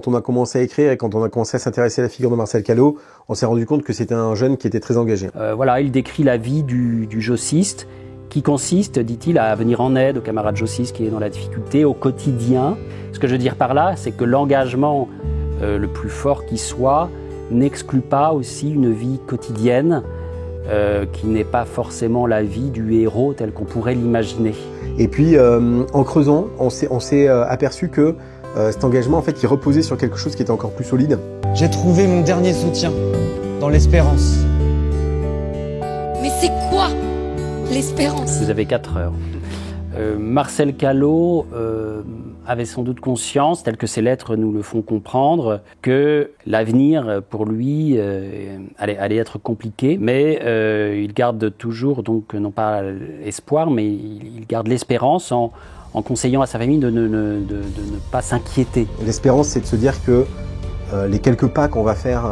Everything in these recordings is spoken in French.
quand on a commencé à écrire et quand on a commencé à s'intéresser à la figure de Marcel Callot, on s'est rendu compte que c'était un jeune qui était très engagé. Voilà, il décrit la vie du jossiste qui consiste, dit-il, à venir en aide au camarade jossiste qui est dans la difficulté au quotidien. Ce que je veux dire par là, c'est que l'engagement le plus fort qui soit n'exclut pas aussi une vie quotidienne qui n'est pas forcément la vie du héros tel qu'on pourrait l'imaginer. Et puis, en creusant, on s'est aperçu que cet engagement, en fait, il reposait sur quelque chose qui était encore plus solide. J'ai trouvé mon dernier soutien dans l'espérance. Mais c'est quoi l'espérance? Vous avez 4 heures. Marcel Callot avait sans doute conscience, tel que ses lettres nous le font comprendre, que l'avenir pour lui allait être compliqué, mais il garde toujours, donc non pas l'espoir, mais il garde l'espérance en conseillant à sa famille de ne pas s'inquiéter. L'espérance, c'est de se dire que les quelques pas qu'on va faire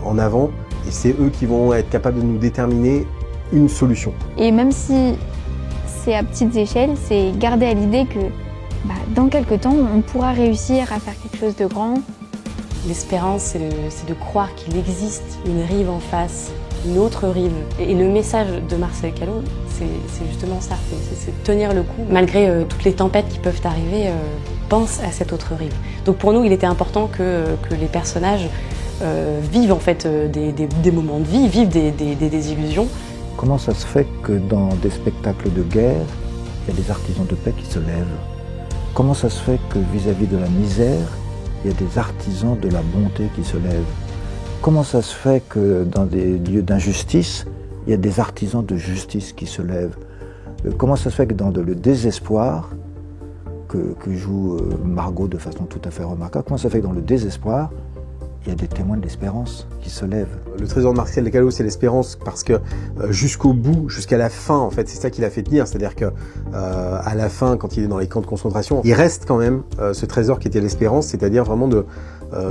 en avant, et c'est eux qui vont être capables de nous déterminer une solution. Et même si c'est à petites échelles, c'est garder à l'idée que dans quelques temps, on pourra réussir à faire quelque chose de grand. L'espérance, c'est de croire qu'il existe une rive en face, une autre rive. Et le message de Marcel Callot, c'est justement ça, c'est de tenir le coup. Malgré toutes les tempêtes qui peuvent arriver, pense à cette autre rive. Donc pour nous, il était important que les personnages vivent en fait des moments de vie, vivent des désillusions. Comment ça se fait que dans des spectacles de guerre, il y a des artisans de paix qui se lèvent? Comment ça se fait que vis-à-vis de la misère, il y a des artisans de la bonté qui se lèvent? Comment ça se fait que dans des lieux d'injustice, il y a des artisans de justice qui se lèvent? Comment ça se fait que dans le désespoir, que joue Margot de façon tout à fait remarquable, comment ça se fait que dans le désespoir, il y a des témoins de l'espérance qui se lèvent? Le trésor de Marcel Callot, c'est l'espérance parce que jusqu'au bout, jusqu'à la fin, en fait, c'est ça qui l'a fait tenir. C'est-à-dire que à la fin, quand il est dans les camps de concentration, il reste quand même ce trésor qui était l'espérance, c'est-à-dire vraiment de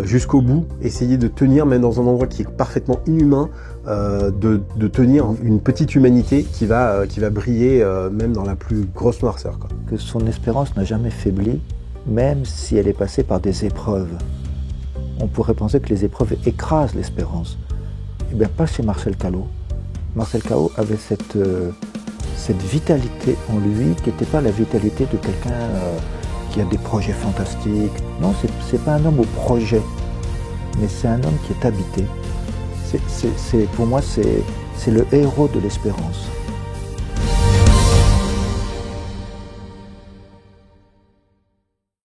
jusqu'au bout essayer de tenir, même dans un endroit qui est parfaitement inhumain, de tenir une petite humanité qui va briller même dans la plus grosse noirceur, quoi. Que son espérance n'a jamais faibli, même si elle est passée par des épreuves. On pourrait penser que les épreuves écrasent l'espérance. Eh bien, pas chez Marcel Callot. Marcel Callot avait cette vitalité en lui qui n'était pas la vitalité de quelqu'un qui a des projets fantastiques. Non, c'est pas un homme au projet, mais c'est un homme qui est habité. Pour moi, c'est le héros de l'espérance.